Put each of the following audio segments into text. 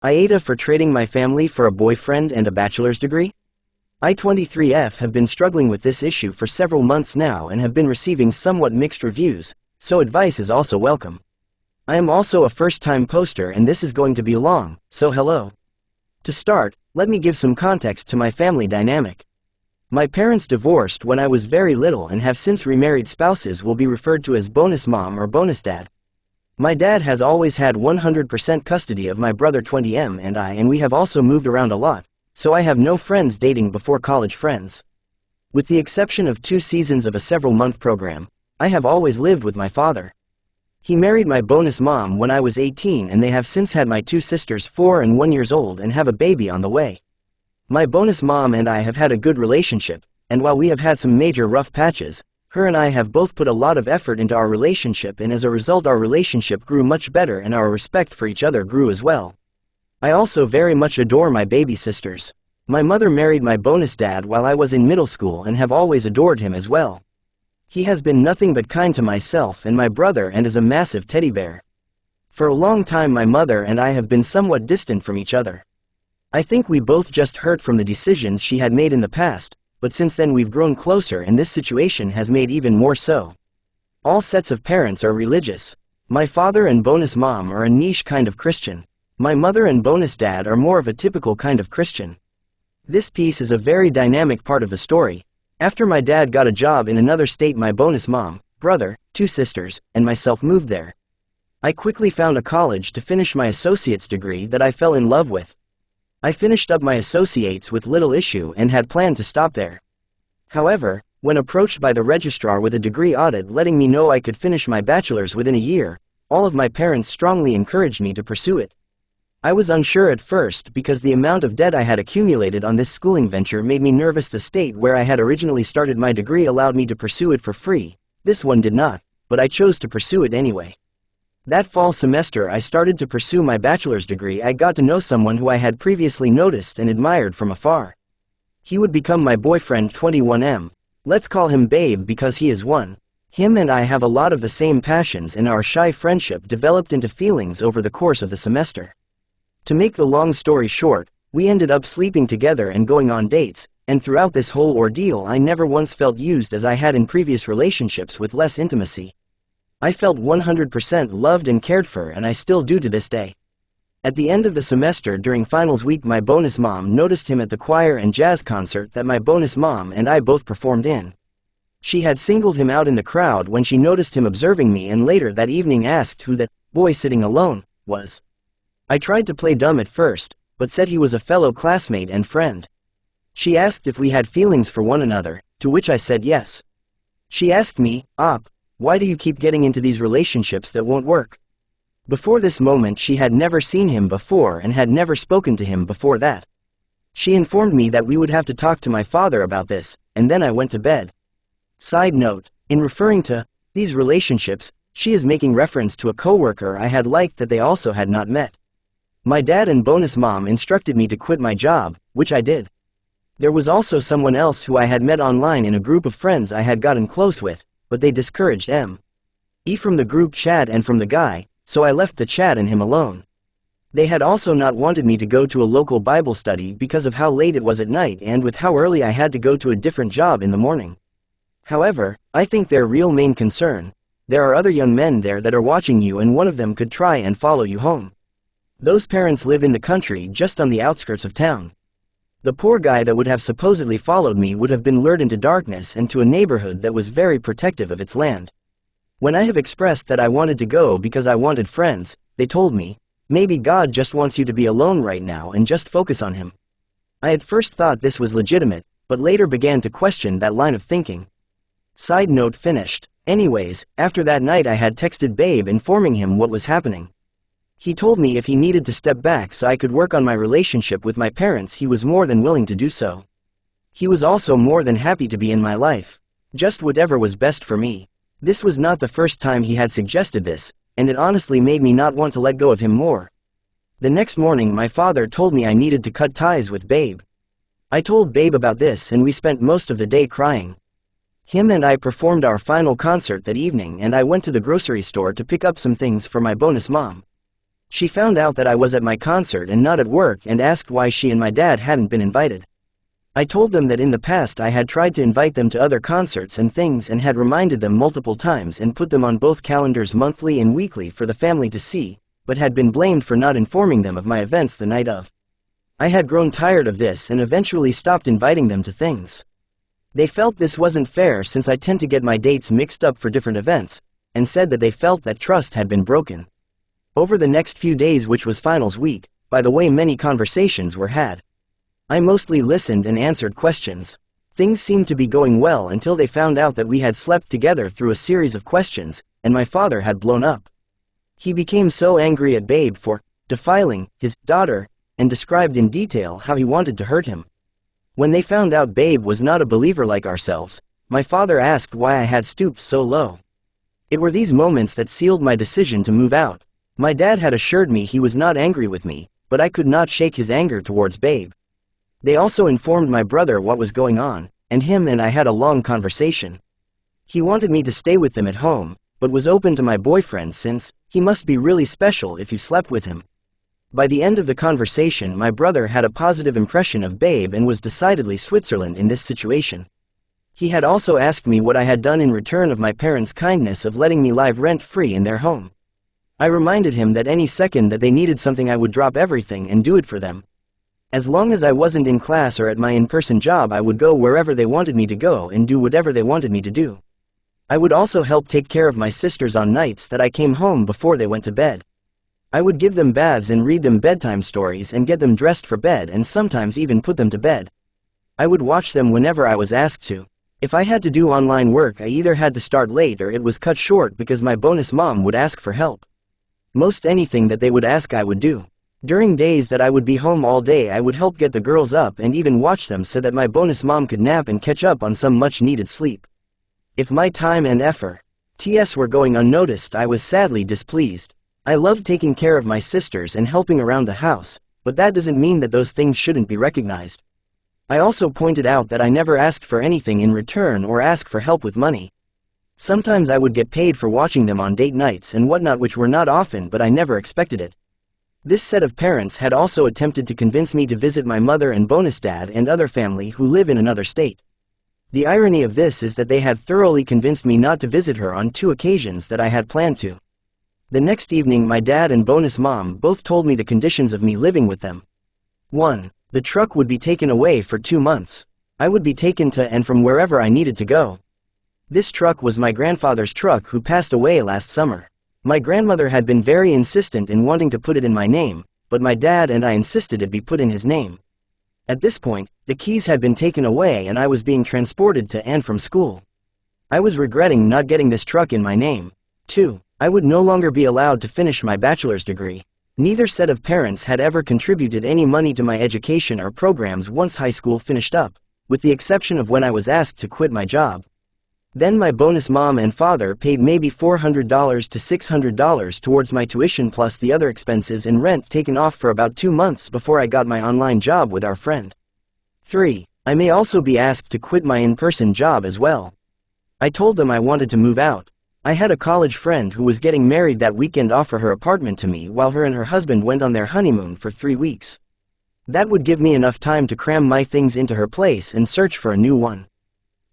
AITA for trading my family for a boyfriend and a bachelor's degree? I 23F have been struggling with this issue for several months now and have been receiving somewhat mixed reviews, so advice is also welcome. I am also a first-time poster and this is going to be long, so hello. To start, let me give some context to my family dynamic. My parents divorced when I was very little and have since remarried. Spouses will be referred to as bonus mom or bonus dad. My dad has always had 100% custody of my brother 20M and I, and we have also moved around a lot, so I have no friends dating before college friends. With the exception of 2 seasons of a several-month program, I have always lived with my father. He married my bonus mom when I was 18 and they have since had my 2 sisters 4 and 1 years old and have a baby on the way. My bonus mom and I have had a good relationship, and while we have had some major rough patches, her and I have both put a lot of effort into our relationship, and as a result our relationship grew much better and our respect for each other grew as well. I also very much adore my baby sisters. My mother married my bonus dad while I was in middle school and have always adored him as well. He has been nothing but kind to myself and my brother and is a massive teddy bear. For a long time my mother and I have been somewhat distant from each other. I think we both just hurt from the decisions she had made in the past, but since then we've grown closer and this situation has made even more so. All sets of parents are religious. My father and bonus mom are a niche kind of Christian. My mother and bonus dad are more of a typical kind of Christian. This piece is a very dynamic part of the story. After my dad got a job in another state, my bonus mom, brother, 2 sisters, and myself moved there. I quickly found a college to finish my associate's degree that I fell in love with. I finished up my associates with little issue and had planned to stop there. However, when approached by the registrar with a degree audit letting me know I could finish my bachelor's within a year, all of my parents strongly encouraged me to pursue it. I was unsure at first because the amount of debt I had accumulated on this schooling venture made me nervous. The state where I had originally started my degree allowed me to pursue it for free. This one did not, but I chose to pursue it anyway. That fall semester I started to pursue my bachelor's degree. I got to know someone who I had previously noticed and admired from afar. He would become my boyfriend 21M. Let's call him Babe because he is one. Him and I have a lot of the same passions and our shy friendship developed into feelings over the course of the semester. To make the long story short, we ended up sleeping together and going on dates, and throughout this whole ordeal I never once felt used as I had in previous relationships with less intimacy. I felt 100% loved and cared for, and I still do to this day. At the end of the semester during finals week, my bonus mom noticed him at the choir and jazz concert that my bonus mom and I both performed in. She had singled him out in the crowd when she noticed him observing me, and later that evening asked who that boy sitting alone was. I tried to play dumb at first, but said he was a fellow classmate and friend. She asked if we had feelings for one another, to which I said yes. She asked me, why do you keep getting into these relationships that won't work? Before this moment she had never seen him before and had never spoken to him before that. She informed me that we would have to talk to my father about this, and then I went to bed. Side note, in referring to these relationships, she is making reference to a coworker I had liked that they also had not met. My dad and bonus mom instructed me to quit my job, which I did. There was also someone else who I had met online in a group of friends I had gotten close with, but they discouraged me from the group chat and from the guy, so I left the chat and him alone. They had also not wanted me to go to a local Bible study because of how late it was at night and with how early I had to go to a different job in the morning. However, I think their real main concern, there are other young men there that are watching you and one of them could try and follow you home. Those parents live in the country just on the outskirts of town. The poor guy that would have supposedly followed me would have been lured into darkness and to a neighborhood that was very protective of its land. When I have expressed that I wanted to go because I wanted friends, they told me, maybe God just wants you to be alone right now and just focus on him. I at first thought this was legitimate, but later began to question that line of thinking. Side note finished. Anyways, after that night I had texted Babe informing him what was happening. He told me if he needed to step back so I could work on my relationship with my parents, he was more than willing to do so. He was also more than happy to be in my life. Just whatever was best for me. This was not the first time he had suggested this, and it honestly made me not want to let go of him more. The next morning my father told me I needed to cut ties with Babe. I told Babe about this and we spent most of the day crying. Him and I performed our final concert that evening and I went to the grocery store to pick up some things for my bonus mom. She found out that I was at my concert and not at work and asked why she and my dad hadn't been invited. I told them that in the past I had tried to invite them to other concerts and things and had reminded them multiple times and put them on both calendars monthly and weekly for the family to see, but had been blamed for not informing them of my events the night of. I had grown tired of this and eventually stopped inviting them to things. They felt this wasn't fair since I tend to get my dates mixed up for different events, and said that they felt that trust had been broken. Over the next few days, which was finals week, by the way, many conversations were had. I mostly listened and answered questions. Things seemed to be going well until they found out that we had slept together through a series of questions, and my father had blown up. He became so angry at Babe for defiling his daughter, and described in detail how he wanted to hurt him. When they found out Babe was not a believer like ourselves, my father asked why I had stooped so low. It were these moments that sealed my decision to move out. My dad had assured me he was not angry with me, but I could not shake his anger towards Babe. They also informed my brother what was going on, and him and I had a long conversation. He wanted me to stay with them at home, but was open to my boyfriend since he must be really special if you slept with him. By the end of the conversation, my brother had a positive impression of Babe and was decidedly Switzerland in this situation. He had also asked me what I had done in return of my parents' kindness of letting me live rent-free in their home. I reminded him that any second that they needed something I would drop everything and do it for them. As long as I wasn't in class or at my in-person job, I would go wherever they wanted me to go and do whatever they wanted me to do. I would also help take care of my sisters on nights that I came home before they went to bed. I would give them baths and read them bedtime stories and get them dressed for bed and sometimes even put them to bed. I would watch them whenever I was asked to. If I had to do online work, I either had to start late or it was cut short because my bonus mom would ask for help. Most anything that they would ask I would do. During days that I would be home all day, I would help get the girls up and even watch them so that my bonus mom could nap and catch up on some much needed sleep. If my time and efforts were going unnoticed, I was sadly displeased. I loved taking care of my sisters and helping around the house, but that doesn't mean that those things shouldn't be recognized. I also pointed out that I never asked for anything in return or asked for help with money. Sometimes I would get paid for watching them on date nights and whatnot, which were not often, but I never expected it. This set of parents had also attempted to convince me to visit my mother and bonus dad and other family who live in another state. The irony of this is that they had thoroughly convinced me not to visit her on 2 occasions that I had planned to. The next evening, my dad and bonus mom both told me the conditions of me living with them. 1. The truck would be taken away for 2 months. I would be taken to and from wherever I needed to go. This truck was my grandfather's truck, who passed away last summer. My grandmother had been very insistent in wanting to put it in my name, but my dad and I insisted it be put in his name. At this point, the keys had been taken away and I was being transported to and from school. I was regretting not getting this truck in my name. 2. I would no longer be allowed to finish my bachelor's degree. Neither set of parents had ever contributed any money to my education or programs once high school finished up, with the exception of when I was asked to quit my job. Then my bonus mom and father paid maybe $400 to $600 towards my tuition plus the other expenses and rent taken off for about 2 months before I got my online job with our friend. 3. I may also be asked to quit my in-person job as well. I told them I wanted to move out. I had a college friend who was getting married that weekend offer her apartment to me while her and her husband went on their honeymoon for 3 weeks. That would give me enough time to cram my things into her place and search for a new one.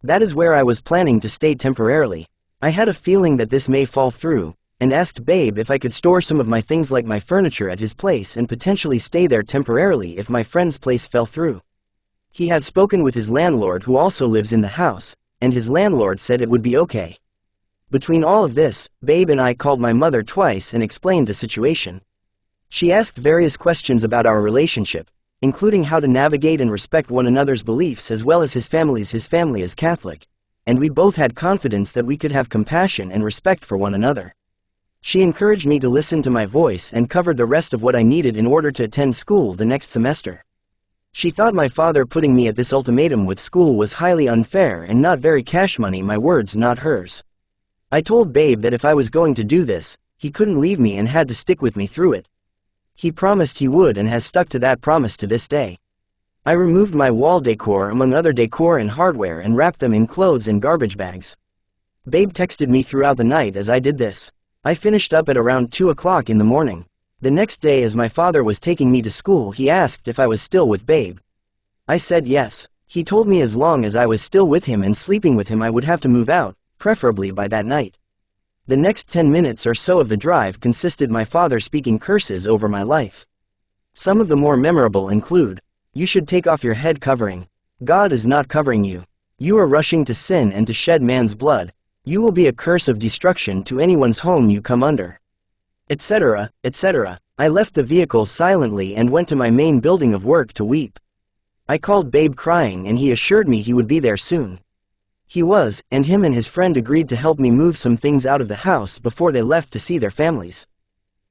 That is where I was planning to stay temporarily. I had a feeling that this may fall through, and asked Babe if I could store some of my things like my furniture at his place and potentially stay there temporarily if my friend's place fell through. He had spoken with his landlord, who also lives in the house, and his landlord said it would be okay. Between all of this, Babe and I called my mother twice and explained the situation. She asked various questions about our relationship, including how to navigate and respect one another's beliefs as well as his family's. His family is Catholic, and we both had confidence that we could have compassion and respect for one another. She encouraged me to listen to my voice and covered the rest of what I needed in order to attend school the next semester. She thought my father putting me at this ultimatum with school was highly unfair and not very cash money, my words not hers. I told Babe that if I was going to do this, he couldn't leave me and had to stick with me through it. He promised he would and has stuck to that promise to this day. I removed my wall decor among other decor and hardware and wrapped them in clothes and garbage bags. Babe texted me throughout the night as I did this. I finished up at around 2 o'clock in the morning. The next day as my father was taking me to school he asked if I was still with Babe. I said yes. He told me as long as I was still with him and sleeping with him I would have to move out, preferably by that night. The next 10 minutes or so of the drive consisted my father speaking curses over my life. Some of the more memorable include, "You should take off your head covering. God is not covering you. You are rushing to sin and to shed man's blood. You will be a curse of destruction to anyone's home you come under," etc., etc. I left the vehicle silently and went to my main building of work to weep. I called Babe crying and he assured me he would be there soon. He was, and him and his friend agreed to help me move some things out of the house before they left to see their families.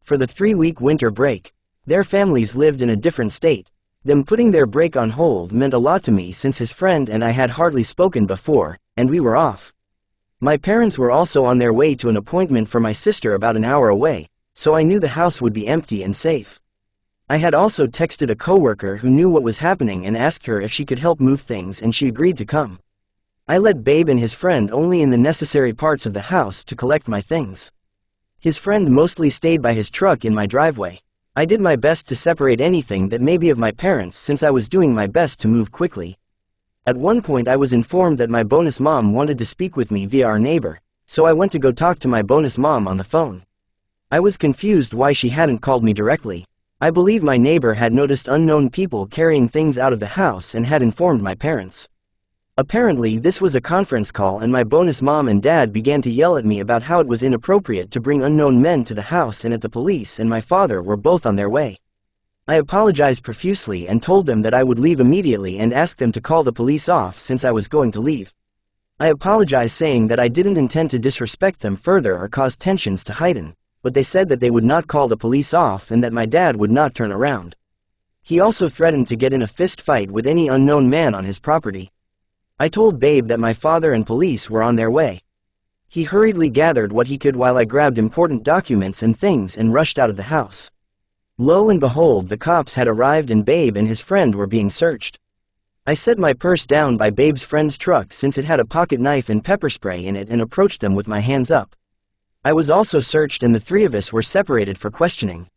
For the 3-week winter break, their families lived in a different state. Them putting their break on hold meant a lot to me since his friend and I had hardly spoken before, and we were off. My parents were also on their way to an appointment for my sister about an hour away, so I knew the house would be empty and safe. I had also texted a coworker who knew what was happening and asked her if she could help move things and she agreed to come. I let Babe and his friend only in the necessary parts of the house to collect my things. His friend mostly stayed by his truck in my driveway. I did my best to separate anything that may be of my parents since I was doing my best to move quickly. At one point I was informed that my bonus mom wanted to speak with me via our neighbor, so I went to go talk to my bonus mom on the phone. I was confused why she hadn't called me directly. I believe my neighbor had noticed unknown people carrying things out of the house and had informed my parents. Apparently this was a conference call and my bonus mom and dad began to yell at me about how it was inappropriate to bring unknown men to the house and at the police and my father were both on their way. I apologized profusely and told them that I would leave immediately and asked them to call the police off since I was going to leave. I apologized saying that I didn't intend to disrespect them further or cause tensions to heighten, but they said that they would not call the police off and that my dad would not turn around. He also threatened to get in a fist fight with any unknown man on his property. I told Babe that my father and police were on their way. He hurriedly gathered what he could while I grabbed important documents and things and rushed out of the house. Lo and behold, the cops had arrived and Babe and his friend were being searched. I set my purse down by Babe's friend's truck since it had a pocket knife and pepper spray in it and approached them with my hands up. I was also searched and the 3 of us were separated for questioning.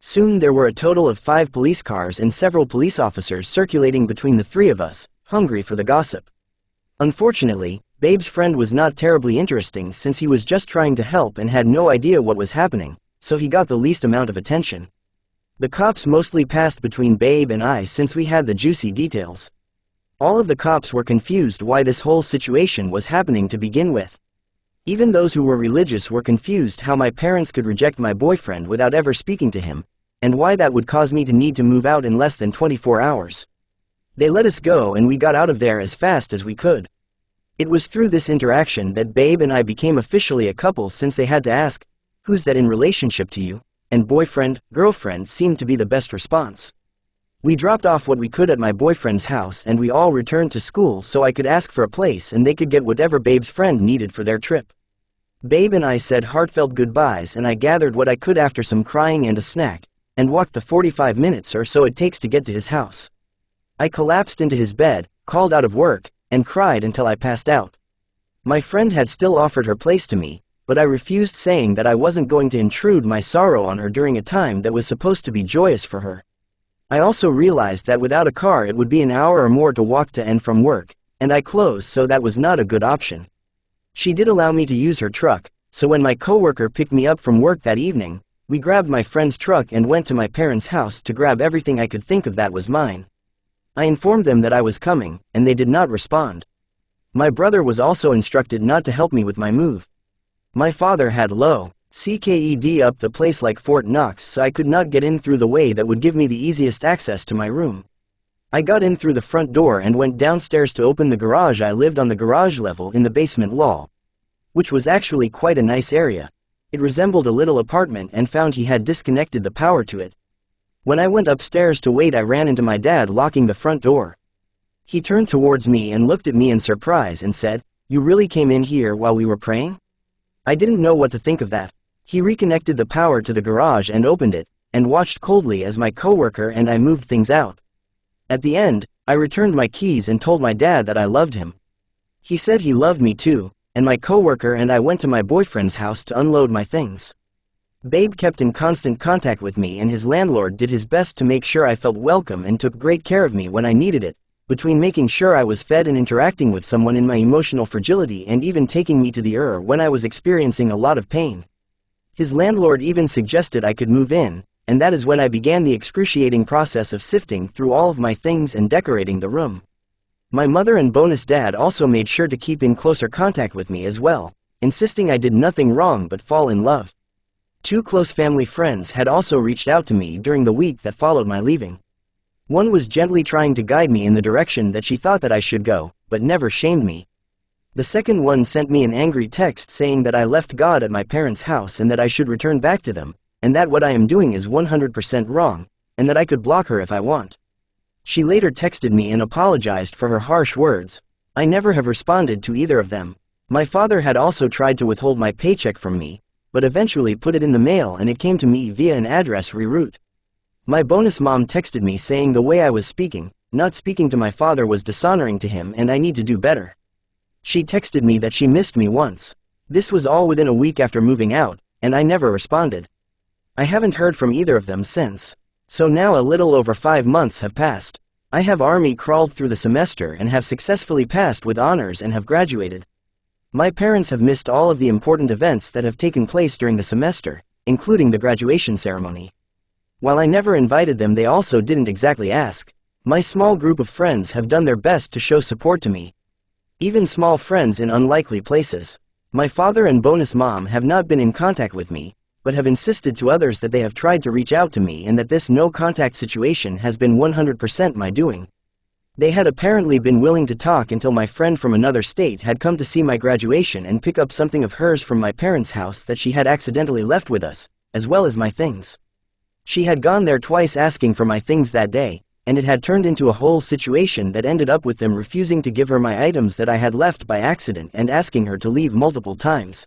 Soon there were a total of 5 police cars and several police officers circulating between the 3 of us, hungry for the gossip. Unfortunately, Babe's friend was not terribly interesting since he was just trying to help and had no idea what was happening, so he got the least amount of attention. The cops mostly passed between Babe and I since we had the juicy details. All of the cops were confused why this whole situation was happening to begin with. Even those who were religious were confused how my parents could reject my boyfriend without ever speaking to him, and why that would cause me to need to move out in less than 24 hours. They let us go and we got out of there as fast as we could. It was through this interaction that Babe and I became officially a couple since they had to ask, "Who's that in relationship to you?" and boyfriend, girlfriend seemed to be the best response. We dropped off what we could at my boyfriend's house and we all returned to school so I could ask for a place and they could get whatever Babe's friend needed for their trip. Babe and I said heartfelt goodbyes and I gathered what I could after some crying and a snack, and walked the 45 minutes or so it takes to get to his house. I collapsed into his bed, called out of work, and cried until I passed out. My friend had still offered her place to me, but I refused saying that I wasn't going to intrude my sorrow on her during a time that was supposed to be joyous for her. I also realized that without a car it would be an hour or more to walk to and from work, and I closed so that was not a good option. She did allow me to use her truck, so when my coworker picked me up from work that evening, we grabbed my friend's truck and went to my parents' house to grab everything I could think of that was mine. I informed them that I was coming, and they did not respond. My brother was also instructed not to help me with my move. My father had low CKED up the place like Fort Knox, so I could not get in through the way that would give me the easiest access to my room. I got in through the front door and went downstairs to open the garage. I lived on the garage level in the basement wall, which was actually quite a nice area. It resembled a little apartment and found he had disconnected the power to it. When I went upstairs to wait I ran into my dad locking the front door. He turned towards me and looked at me in surprise and said, "You really came in here while we were praying?" I didn't know what to think of that. He reconnected the power to the garage and opened it, and watched coldly as my coworker and I moved things out. At the end, I returned my keys and told my dad that I loved him. He said he loved me too, and my coworker and I went to my boyfriend's house to unload my things. Babe kept in constant contact with me, and his landlord did his best to make sure I felt welcome and took great care of me when I needed it, between making sure I was fed and interacting with someone in my emotional fragility and even taking me to the ER when I was experiencing a lot of pain. His landlord even suggested I could move in, and that is when I began the excruciating process of sifting through all of my things and decorating the room. My mother and bonus dad also made sure to keep in closer contact with me as well, insisting I did nothing wrong but fall in love. 2 close family friends had also reached out to me during the week that followed my leaving. One was gently trying to guide me in the direction that she thought that I should go, but never shamed me. The second one sent me an angry text saying that I left God at my parents' house and that I should return back to them, and that what I am doing is 100% wrong, and that I could block her if I want. She later texted me and apologized for her harsh words. I never have responded to either of them. My father had also tried to withhold my paycheck from me, but eventually put it in the mail and it came to me via an address reroute. My bonus mom texted me saying the way I was speaking, not speaking to my father, was dishonoring to him and I need to do better. She texted me that she missed me once. This was all within a week after moving out, and I never responded. I haven't heard from either of them since. So now a little over 5 months have passed. I have army crawled through the semester and have successfully passed with honors and have graduated. My parents have missed all of the important events that have taken place during the semester, including the graduation ceremony. While I never invited them, they also didn't exactly ask. My small group of friends have done their best to show support to me. Even small friends in unlikely places. My father and bonus mom have not been in contact with me, but have insisted to others that they have tried to reach out to me and that this no-contact situation has been 100% my doing. They had apparently been willing to talk until my friend from another state had come to see my graduation and pick up something of hers from my parents' house that she had accidentally left with us, as well as my things. She had gone there twice asking for my things that day, and it had turned into a whole situation that ended up with them refusing to give her my items that I had left by accident and asking her to leave multiple times.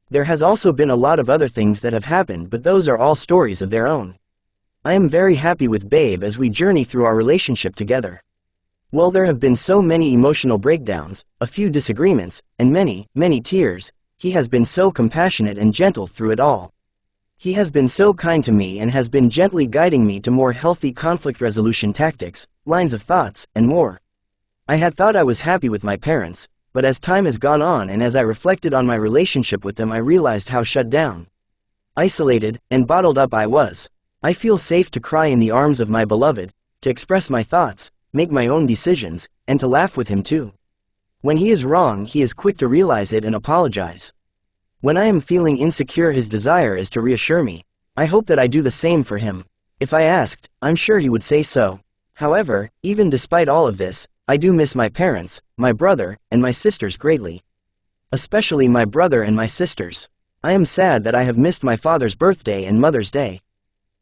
There has also been a lot of other things that have happened, but those are all stories of their own. I am very happy with Babe as we journey through our relationship together. While there have been so many emotional breakdowns, a few disagreements, and many, many tears, he has been so compassionate and gentle through it all. He has been so kind to me and has been gently guiding me to more healthy conflict resolution tactics, lines of thoughts, and more. I had thought I was happy with my parents, but as time has gone on and as I reflected on my relationship with them, I realized how shut down, isolated, and bottled up I was. I feel safe to cry in the arms of my beloved, to express my thoughts, make my own decisions, and to laugh with him too. When he is wrong, he is quick to realize it and apologize. When I am feeling insecure, his desire is to reassure me. I hope that I do the same for him. If I asked, I'm sure he would say so. However, even despite all of this, I do miss my parents, my brother, and my sisters greatly. Especially my brother and my sisters. I am sad that I have missed my father's birthday and Mother's Day.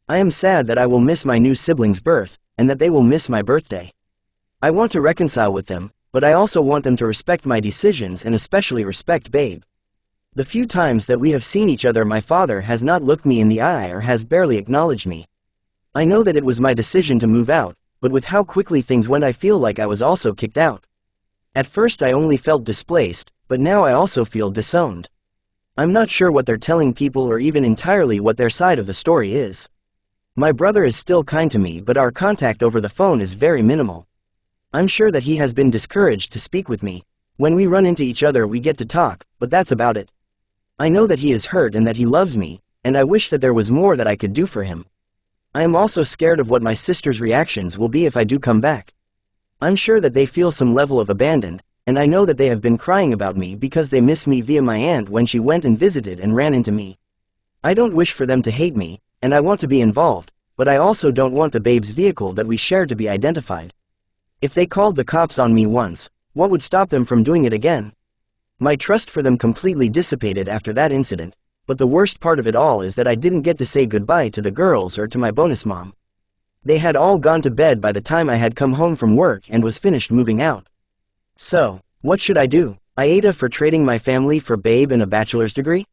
I am sad that I will miss my new sibling's birth, and that they will miss my birthday. I want to reconcile with them, but I also want them to respect my decisions and especially respect Babe. The few times that we have seen each other, my father has not looked me in the eye or has barely acknowledged me. I know that it was my decision to move out, but with how quickly things went, I feel like I was also kicked out. At first I only felt displaced, but now I also feel disowned. I'm not sure what they're telling people or even entirely what their side of the story is. My brother is still kind to me, but our contact over the phone is very minimal. I'm sure that he has been discouraged to speak with me. When we run into each other we get to talk, but that's about it. I know that he is hurt and that he loves me, and I wish that there was more that I could do for him. I am also scared of what my sister's reactions will be if I do come back. I'm sure that they feel some level of abandoned, and I know that they have been crying about me because they miss me via my aunt when she went and visited and ran into me. I don't wish for them to hate me, and I want to be involved, but I also don't want the Babe's vehicle that we share to be identified. If they called the cops on me once, what would stop them from doing it again? My trust for them completely dissipated after that incident, but the worst part of it all is that I didn't get to say goodbye to the girls or to my bonus mom. They had all gone to bed by the time I had come home from work and was finished moving out. So, what should I do? AITA for trading my family for Babe and a bachelor's degree?